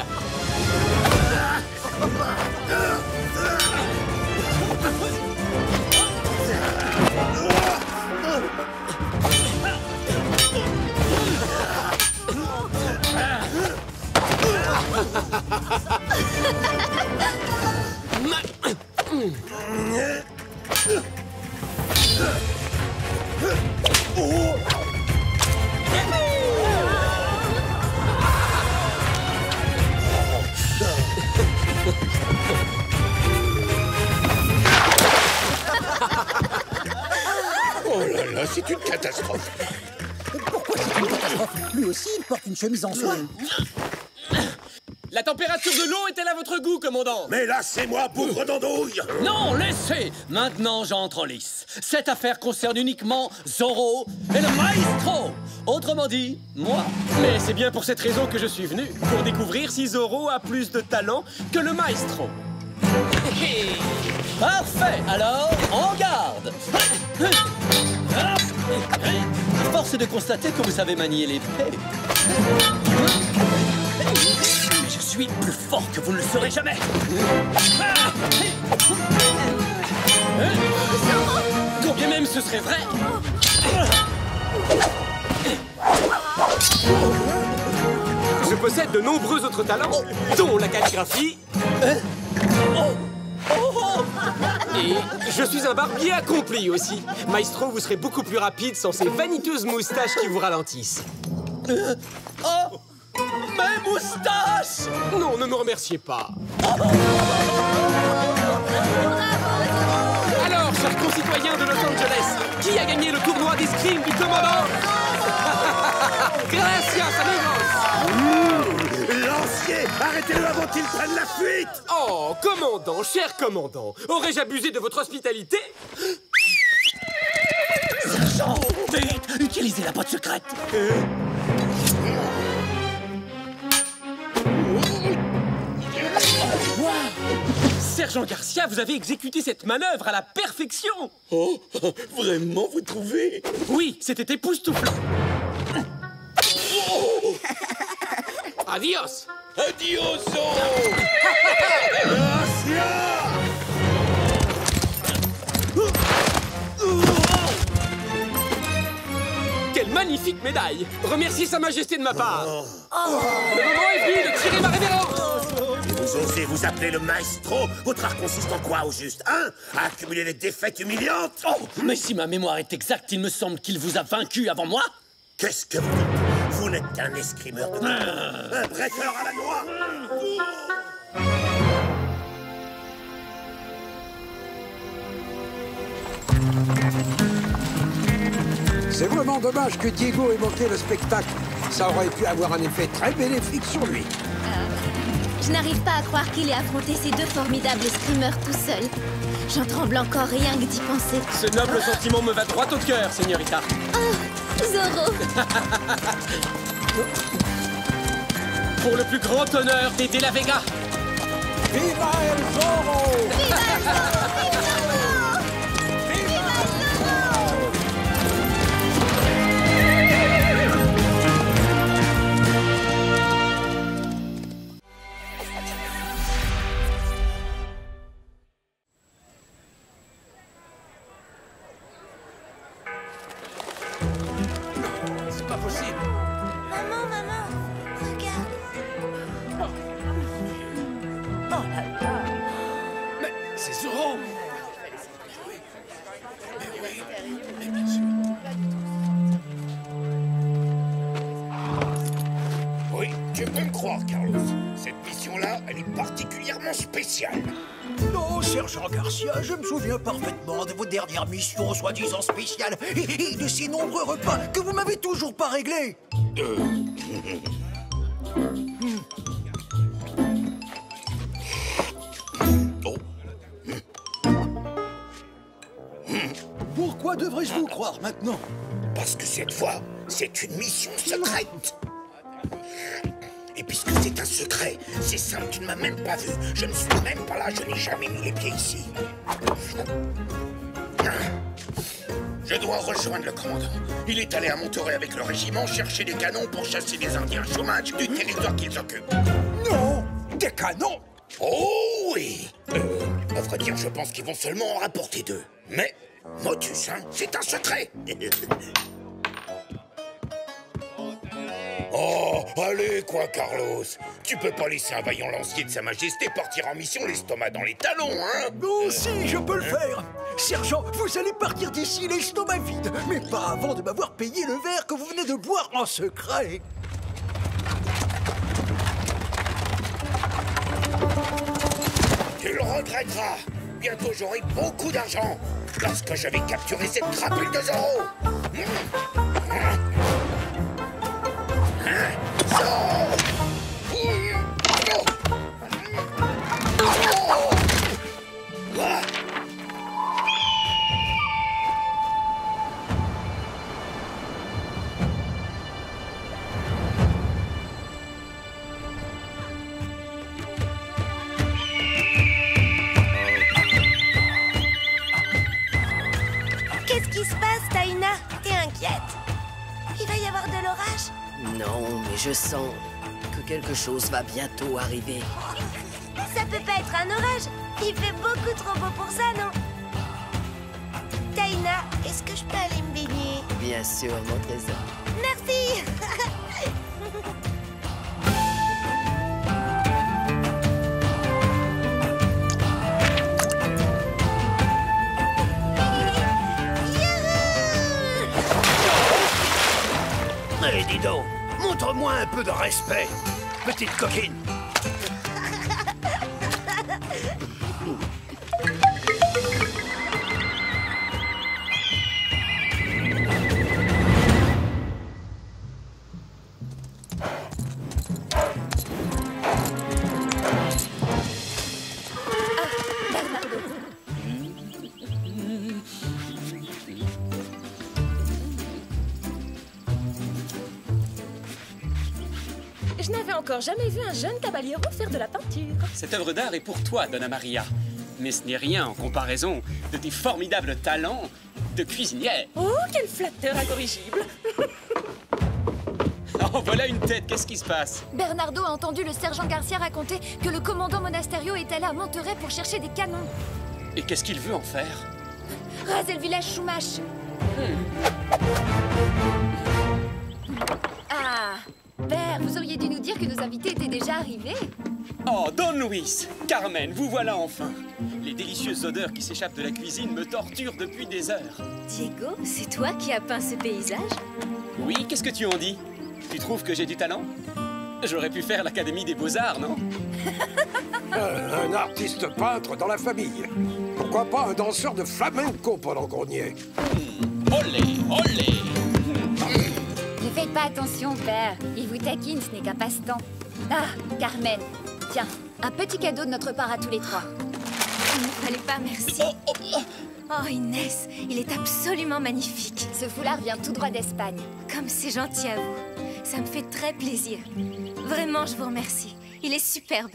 Oh là là, c'est une catastrophe. Pourquoi c'est une catastrophe? Lui aussi, il porte une chemise en soie. La température de l'eau est-elle à votre goût, commandant? Mais là, c'est moi, pauvre d'andouille. Non, laissez! Maintenant, j'entre en lice. Cette affaire concerne uniquement Zoro et le maestro. Autrement dit, moi. Mais c'est bien pour cette raison que je suis venu, pour découvrir si Zoro a plus de talent que le maestro. Parfait, alors, en garde. Force est de constater que vous savez manier l'épée. Je suis plus fort que vous ne le serez jamais. Quand bien même ce serait vrai. Je possède de nombreux autres talents, dont la calligraphie. Et je suis un barbier accompli aussi. Maestro, vous serez beaucoup plus rapide sans ces vaniteuses moustaches qui vous ralentissent. Oh! Mes moustaches! Non, ne me remerciez pas. Alors, chers concitoyens de Los Angeles, qui a gagné le tournoi d'escrime du commandant? Gracias, amigos! Lancier, arrêtez-le avant qu'il prenne la fuite! Oh, commandant, cher commandant, aurais-je abusé de votre hospitalité? Sergent, vite, utilisez la boîte secrète. Sergent Garcia, vous avez exécuté cette manœuvre à la perfection. Oh, vraiment, vous trouvez? Oui, c'était époustouflant. Oh. Adios. Adios, Zoro. Garcia. Quelle magnifique médaille. Remerciez Sa Majesté de ma part. Le moment est venu de tirer ma révérence. Et vous osez vous appeler le maestro? Votre art consiste en quoi, au juste, hein? À accumuler des défaites humiliantes? Oh, mais si ma mémoire est exacte, il me semble qu'il vous a vaincu avant moi. Qu'est-ce que vous dites? Vous n'êtes qu'un escrimeur de un bretteur à la noix. C'est vraiment dommage que Diego ait manqué le spectacle. Ça aurait pu avoir un effet très bénéfique sur lui. Je n'arrive pas à croire qu'il ait affronté ces deux formidables screamers tout seul. J'en tremble encore rien que d'y penser. Ce noble sentiment me va droit au cœur, señorita. Oh, Zorro. Pour le plus grand honneur des De La Vega. Viva el Zorro! Viva el Zorro! Viva el Zorro! Viva el Zorro! C'est pas possible. Maman, regarde. Mais c'est Zorro. Oui, tu peux me croire, Carlos. Cette mission-là, elle est particulièrement spéciale. Non, sergent Garcia, je me souviens parfaitement de vos dernières missions soi-disant spéciales et de ces nombreux repas que vous m'avez toujours pas réglés. Pourquoi devrais-je vous croire maintenant? Parce que cette fois, c'est une mission secrète. Et puisque c'est un secret, c'est simple, tu ne m'as même pas vu. Je ne suis même pas là, je n'ai jamais mis les pieds ici. Je dois rejoindre le commandant. Il est allé à Monterrey avec le régiment chercher des canons pour chasser des Indiens chômages du territoire qu'ils occupent. Non! Des canons? Oh oui! À vrai dire, je pense qu'ils vont seulement en rapporter 2. Mais, motus, hein, c'est un secret. Oh, allez quoi, Carlos. Tu peux pas laisser un vaillant lancier de Sa Majesté partir en mission l'estomac dans les talons, hein? Oh si, je peux le faire. Sergent, vous allez partir d'ici l'estomac vide, mais pas avant de m'avoir payé le verre que vous venez de boire en secret. Tu le regretteras. Bientôt j'aurai beaucoup d'argent. Lorsque je vais capturer cette crapule de Zorro. Qu'est-ce qui se passe, Taina? T'es inquiète? Il va y avoir de l'orage? Non, mais je sens que quelque chose va bientôt arriver. Ça peut pas être un orage. Il fait beaucoup trop beau pour ça, non? Taina, est-ce que je peux aller me baigner? Bien sûr, mon trésor. Merci. Mais dis donc, montre-moi un peu de respect, petite coquine. Je n'avais encore jamais vu un jeune caballero faire de la peinture. Cette œuvre d'art est pour toi, Donna Maria. Mais ce n'est rien en comparaison de tes formidables talents de cuisinière. Oh, quel flatteur incorrigible. Oh, voilà une tête, qu'est-ce qui se passe? Bernardo a entendu le sergent Garcia raconter que le commandant Monasterio est allé à Monterrey pour chercher des canons. Et qu'est-ce qu'il veut en faire? Raser le village Chumash. Ah, Père, vous auriez dû nous dire que nos invités étaient déjà arrivés. Oh, Don Luis, Carmen, vous voilà enfin. Les délicieuses odeurs qui s'échappent de la cuisine me torturent depuis des heures. Diego, c'est toi qui as peint ce paysage? Oui, qu'est-ce que tu en dis? Tu trouves que j'ai du talent? J'aurais pu faire l'Académie des Beaux-Arts, non? Un artiste peintre dans la famille. Pourquoi pas un danseur de flamenco pendant qu'on y est? Olé, olé! Ne faites pas attention, Père. Il vous taquine, ce n'est qu'un passe-temps. Ah, Carmen, tiens, un petit cadeau de notre part à tous les trois. Il ne fallait pas, merci. Oh, Inès, il est absolument magnifique. Ce foulard vient tout droit d'Espagne. Comme c'est gentil à vous. Ça me fait très plaisir. Vraiment, je vous remercie. Il est superbe.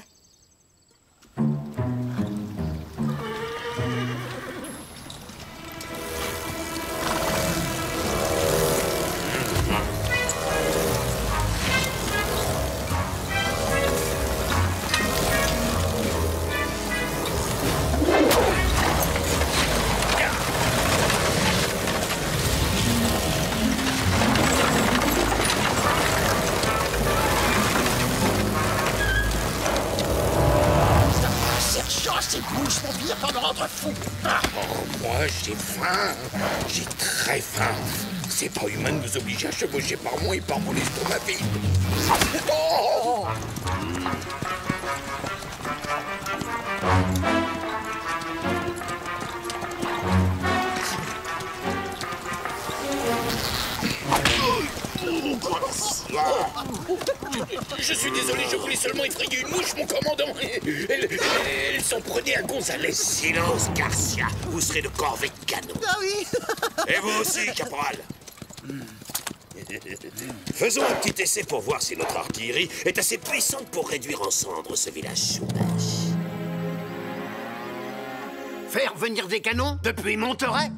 Moi, j'ai faim. J'ai très faim. C'est pas humain de nous obliger à chevaucher par moi et par mon estomac vide. Oh! Je suis désolé, je voulais seulement effrayer une mouche, mon commandant. Elle s'en prenait à Gonzalez. Silence, Garcia. Vous serez de corvée de canon. Ah oui. Et vous aussi, caporal. Faisons un petit essai pour voir si notre artillerie est assez puissante pour réduire en cendres ce village sauvage. Faire venir des canons depuis Monterey?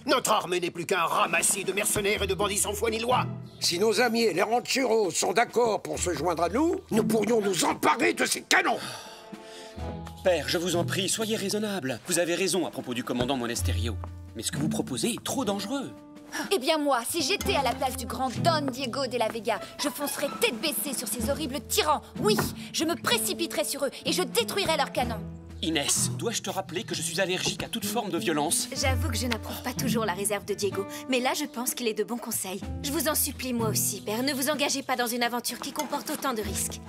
Notre armée n'est plus qu'un ramassis de mercenaires et de bandits sans foi ni loi. Si nos amis les rancheros sont d'accord pour se joindre à nous, nous pourrions nous emparer de ces canons. Père, je vous en prie, soyez raisonnable. Vous avez raison à propos du commandant Monasterio. Mais ce que vous proposez est trop dangereux. Eh bien moi, si j'étais à la place du grand Don Diego de la Vega, je foncerais tête baissée sur ces horribles tyrans. Oui, je me précipiterais sur eux et je détruirais leurs canons. Inès, dois-je te rappeler que je suis allergique à toute forme de violence? J'avoue que je n'approuve pas toujours la réserve de Diego, mais là je pense qu'il est de bons conseils. Je vous en supplie, moi aussi, père, ne vous engagez pas dans une aventure qui comporte autant de risques.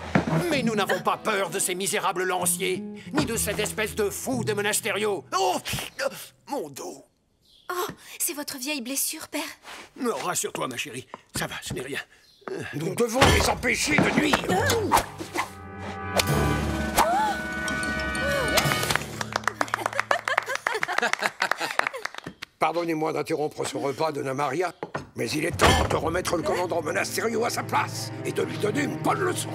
Mais nous n'avons pas peur de ces misérables lanciers, ni de cette espèce de fou de Monasterio. Oh, mon dos. Oh, c'est votre vieille blessure, père? Non, rassure-toi, ma chérie, ça va, ce n'est rien. Nous devons les empêcher de nuire. Pardonnez-moi d'interrompre ce repas de Namaria, mais il est temps de remettre le commandant Monasterio à sa place et de lui donner une bonne leçon.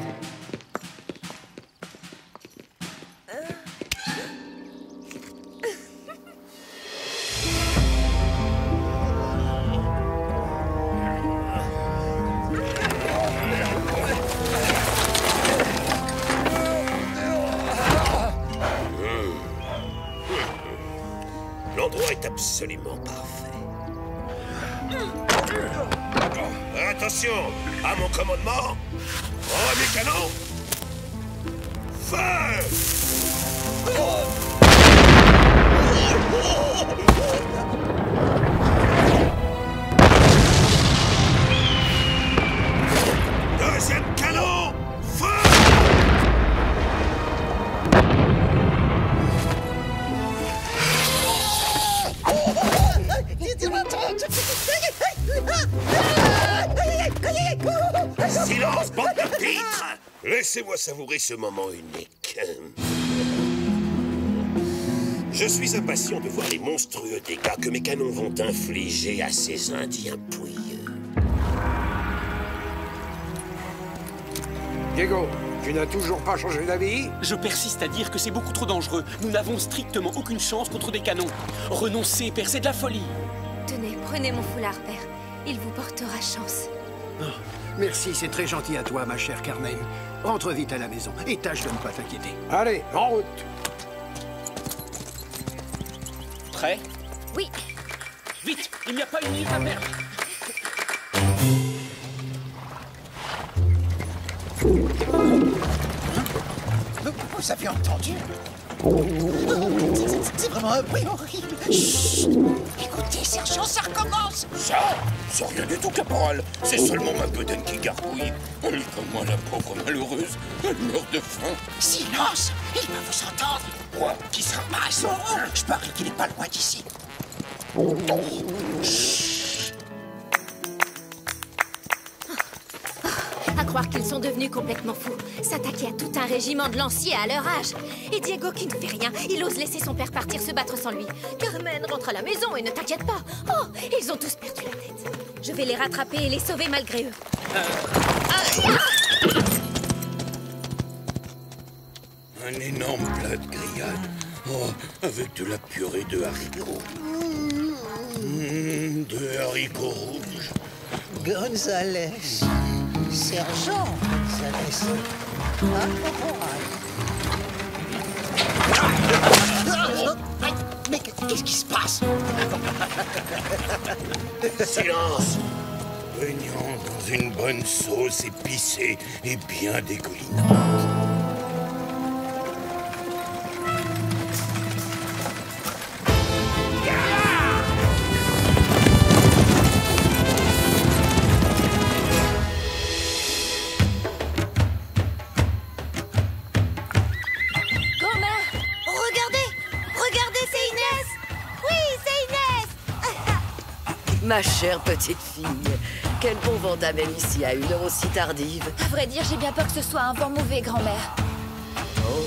L'endroit est absolument parfait. Attention, à mon commandement. Oh, mes canons. Feu! Deuxième canon! Feu! Silence, bande de pitres! Laissez-moi savourer ce moment unique. Je suis impatient de voir les monstrueux dégâts que mes canons vont infliger à ces Indiens pouilleux. Diego, tu n'as toujours pas changé d'avis? Je persiste à dire que c'est beaucoup trop dangereux. Nous n'avons strictement aucune chance contre des canons. Renoncez, père, c'est de la folie. Tenez, prenez mon foulard, père. Il vous portera chance. Oh, merci, c'est très gentil à toi, ma chère Carmen. Rentre vite à la maison et tâche de ne pas t'inquiéter. Allez, en route. Prêt? Oui. Vite, il n'y a pas une minute à perdre. vous avez entendu? C'est vraiment un bruit horrible. Chut. Écoutez, sergent, ça recommence. Ça? C'est rien du tout, caporal. C'est seulement ma bedaine qui gargouille. Comment la pauvre malheureuse, elle meurt de faim. Silence! Il va vous entendre. Quoi? Qui sera pas Zorro? Je parie qu'il est pas loin d'ici. À croire qu'ils sont devenus complètement fous. S'attaquer à tout un régiment de lanciers à leur âge. Et Diego qui ne fait rien, il ose laisser son père partir se battre sans lui. Carmen, rentre à la maison et ne t'inquiète pas. Oh, ils ont tous perdu la tête. Je vais les rattraper et les sauver malgré eux. Un énorme plat de grillade. Oh, avec de la purée de haricots. De haricots rouges. Gonzalez. Sergent Gonzalez. Mais qu'est-ce qui se passe? Silence! Baignant dans une bonne sauce épicée et bien dégoulinante. Ma chère petite fille, quel bon vent t'amène ici à une heure aussi tardive? À vrai dire, j'ai bien peur que ce soit un vent mauvais, grand-mère. Oh.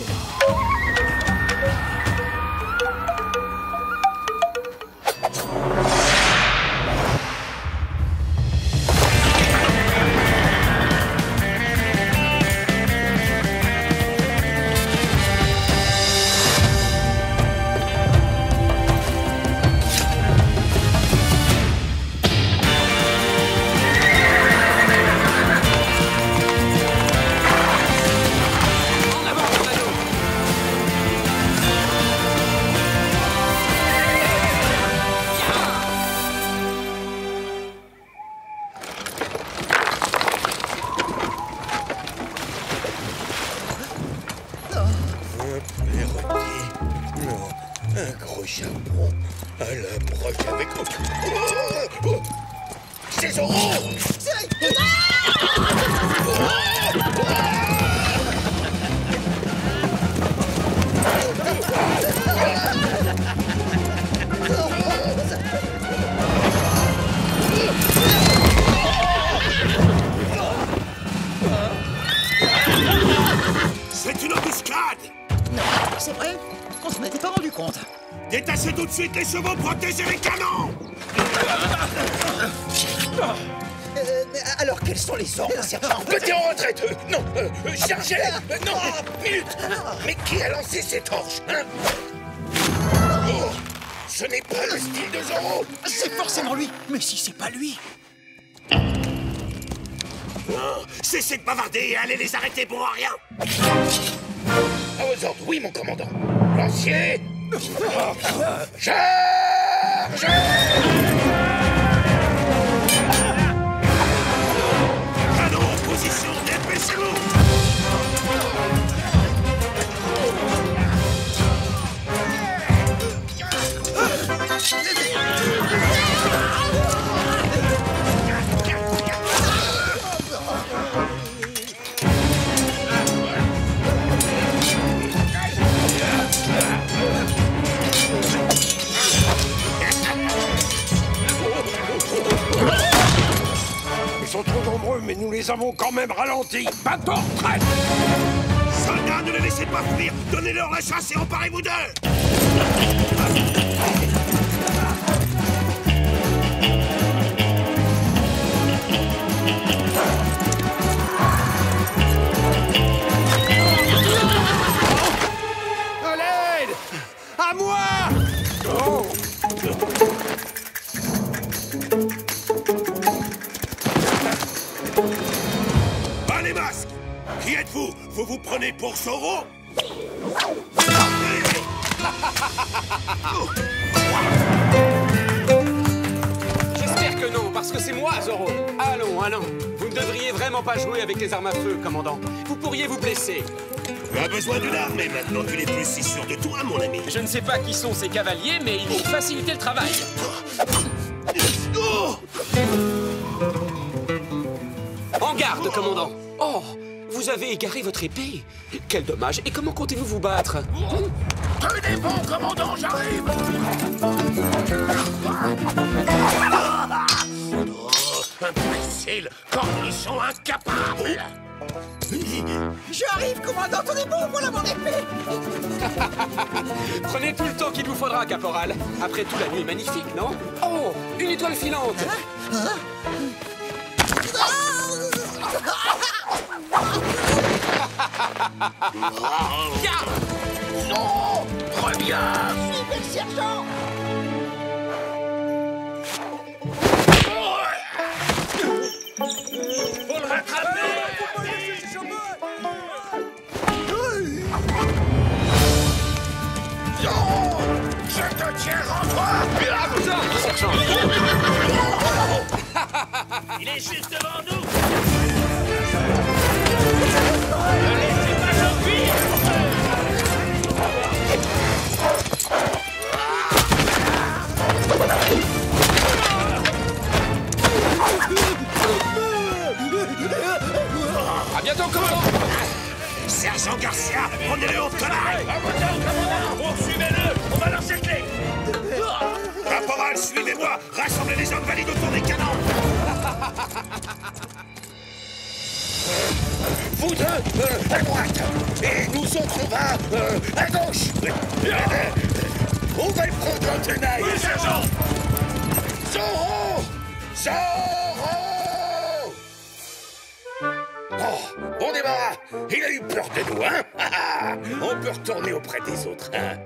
Un gros charbon à la broche avec... C'est Zorro! C'est une embuscade! Non, c'est vrai, on se m'était pas rendu compte. Détachez tout de suite les chevaux, protégez les canons! Alors, quels sont les ordres, sergent? Mettez en retraite! Non! Chargez! Non! Minute! Mais qui a lancé ces torches, hein? Oh, ce n'est pas le style de Zorro! C'est forcément lui! Mais si c'est pas lui... Non! Cessez de bavarder et allez les arrêter pour rien! À vos ordres, oui, mon commandant! Lancier! Charge! Canon en position, dépêchez-vous! Ils sont trop nombreux, mais nous les avons quand même ralentis. Bateau en retraite! Soldats, ne les laissez pas fuir! Donnez-leur la chasse et emparez-vous d'eux! À l'aide! À moi! Oh. Allez, masque! Qui êtes-vous? Vous vous prenez pour Zorro? J'espère que non, parce que c'est moi, Zorro. Allons, allons. Vous ne devriez vraiment pas jouer avec les armes à feu, commandant. Vous pourriez vous blesser. Tu as besoin d'une armée maintenant, tu n'es plus si sûr de toi, mon ami. Je ne sais pas qui sont ces cavaliers, mais ils vont faciliter le travail. En garde, commandant. Oh, vous avez égaré votre épée. Quel dommage. Et comment comptez-vous vous battre? Tenez bon, commandant, j'arrive. Imbécile, cornichon incapable. J'arrive, commandant, tenez bon, voilà mon épée. Prenez tout le temps qu'il vous faudra, caporal. Après tout, la nuit est magnifique, non? Oh, une étoile filante. Non, reviens. Suivez le sergent. Faut le rattraper. Non, je te tiens en toi. À vous ordres, sergent. Il est juste devant nous. Ne laissez pas s'enfuir. À bientôt, commandant. Sergent Garcia, prenez-le au tenaille. À vos ordres, commandant. Poursuivez-le. On va l'encercler. Caporal, suivez-moi. Rassemblez les hommes valides autour des canons. Vous deux, à droite. Et nous autres, on va à gauche. On va le prendre en tenaille. Oui, sergent. Zorro. Zorro. Oh, bon débarras. Il a eu peur de nous, hein? On peut retourner auprès des autres, hein?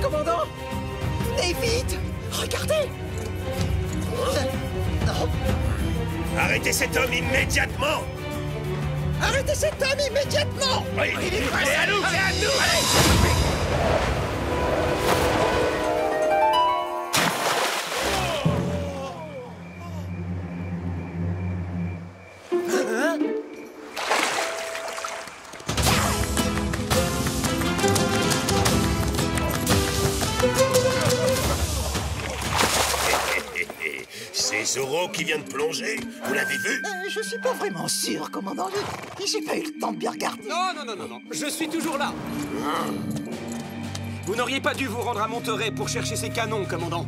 Commandant, venez vite. Regardez. Arrêtez cet homme immédiatement! Arrêtez cet homme immédiatement. Oui, c'est à nous, c'est à nous! Allez! C'est Zorro qui vient de plonger. Vous l'avez vu? Je suis pas vraiment sûr, commandant. J'ai pas eu le temps de bien regarder. Non. Je suis toujours là. Vous n'auriez pas dû vous rendre à Monterey pour chercher ces canons, commandant.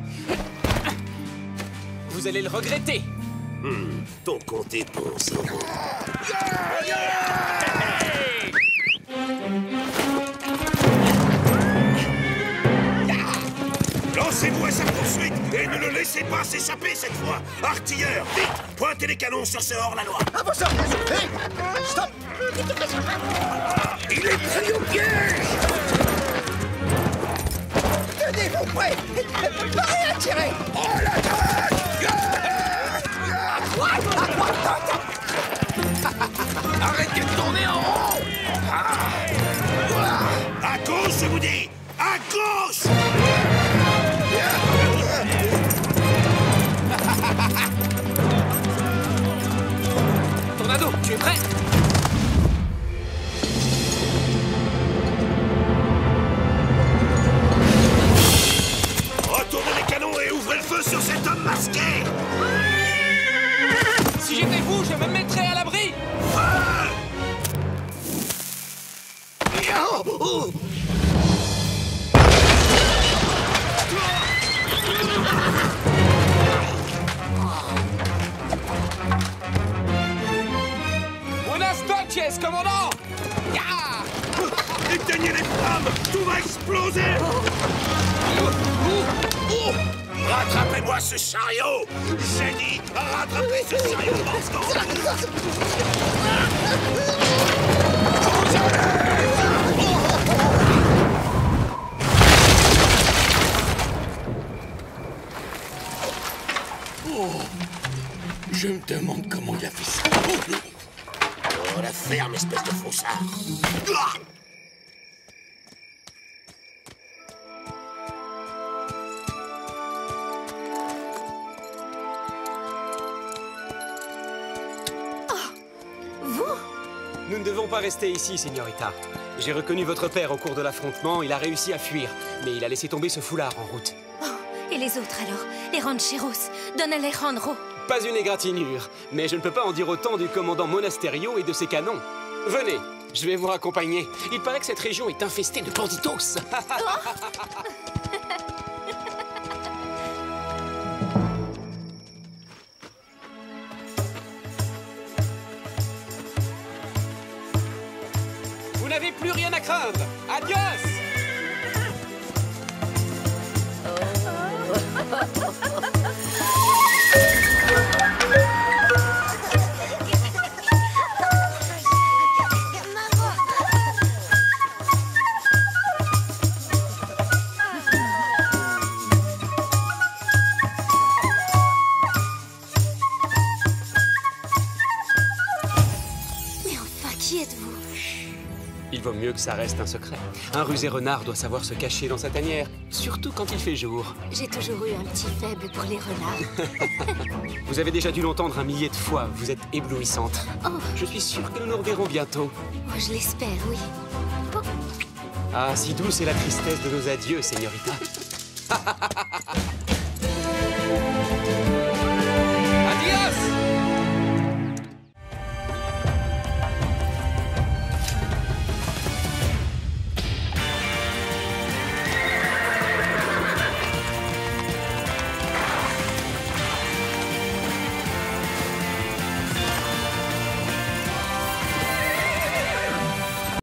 Vous allez le regretter. Ton compte est bon, Zorro. Lancez-vous à sa poursuite et ne le laissez pas s'échapper cette fois. Artilleurs, vite, pointez les canons sur ce hors-la-loi. À vos ordres. Hey, stop. Il est pris au piège. Tenez-vous prêts. Parez à tirer. Oh, l'attaque! Arrêtez de tourner en rond. À gauche, je vous dis. À gauche. Tornado, tu es prêt? Retournez les canons et ouvrez le feu sur cet homme masqué. Si j'étais vous, je me mettrais à l'abri. Buenas noches, commandant. Éteignez les flammes. Tout va exploser. Rattrapez-moi ce chariot. J'ai dit, rattrapez ce chariot de morceaux. demande comment il a fait ça. Oh, la ferme, espèce de faussard. Nous ne devons pas rester ici, Signorita. J'ai reconnu votre père au cours de l'affrontement. Il a réussi à fuir, mais il a laissé tomber ce foulard en route. Oh, et les autres alors? Les rancheros? Don Alejandro? Pas une égratignure, mais je ne peux pas en dire autant du commandant Monasterio et de ses canons. Venez, je vais vous raccompagner. Il paraît que cette région est infestée de banditos. Vous n'avez plus rien à craindre. Adios! Mais enfin, qui êtes-vous? Il vaut mieux que ça reste un secret. Un rusé renard doit savoir se cacher dans sa tanière, surtout quand il fait jour. J'ai toujours eu un petit faible pour les renards. Vous avez déjà dû l'entendre 1 millier de fois, vous êtes éblouissante. Oh. Je suis sûr que nous nous reverrons bientôt. Oh, je l'espère, oui. Ah, si douce est la tristesse de nos adieux, Signorita.